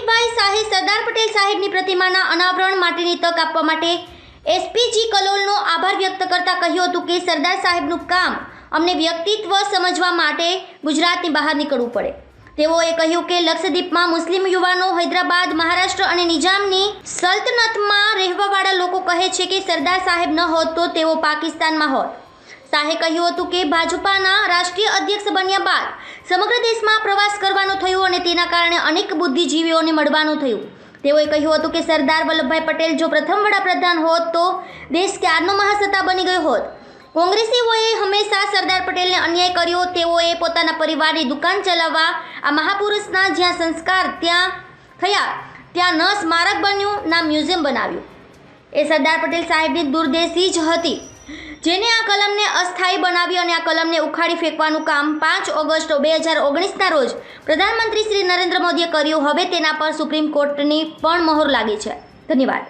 અમિતભાઈ શાહે સરદાર પટેલ સાહેબની પ્રતિમાના અનાવરણ માટેની તક આપવા માટે એસપીજી કલોલનો આભાર વ્યક્ત કરતા કહ્યું હતું કે સરદાર સાહેબનું કામ અમને વ્યક્તિત્વ સમજવા માટે ગુજરાતની બહાર નીકળવું પડે. તેઓએ કહ્યું કે લક્ષદ્વીપમાં મુસ્લિમ યુવાનો હૈદરાબાદ, મહારાષ્ટ્ર અને નિજામની સલ્તનતમાં રહેવાવાળા લોકો કહે છે કે સરદાર સાહેબ ન હોત તો તેઓ પાકિસ્તાનમાં હોત. શાહે કહ્યું હતું કે ભાજપાના રાષ્ટ્રીય અધ્યક્ષ બન્યા બાદ સમગ્ર દેશમાં પ્રવાસ કરવાનો થયો અને તેના કારણે અનેક બુદ્ધિજીવીઓને મળવાનું થયું. તેઓએ કહ્યું હતું કે સરદાર વલ્લભભાઈ પટેલ જો પ્રથમ વડાપ્રધાન હોત તો દેશ ક્યારનો મહાસત્તા બની ગયો હોત. કોંગ્રેસીઓએ હંમેશા સરદાર પટેલને અન્યાય કર્યો. તેઓએ પોતાના પરિવારની દુકાન ચલાવવા આ મહાપુરુષના જ્યાં સંસ્કાર ત્યાં થયા ત્યાં ન સ્મારક બન્યું, ના મ્યુઝિયમ બનાવ્યું. એ સરદાર પટેલ સાહેબની દૂરદેશી જ હતી જેને આ કલમને અસ્થાયી બનાવી અને આ કલમને ઉખાડી ફેંકવાનું કામ 5 ઓગસ્ટ 2019ના રોજ પ્રધાનમંત્રી શ્રી નરેન્દ્ર મોદીએ કર્યું. હવે તેના પર સુપ્રીમ કોર્ટની પણ મહોર લાગી છે. ધન્યવાદ.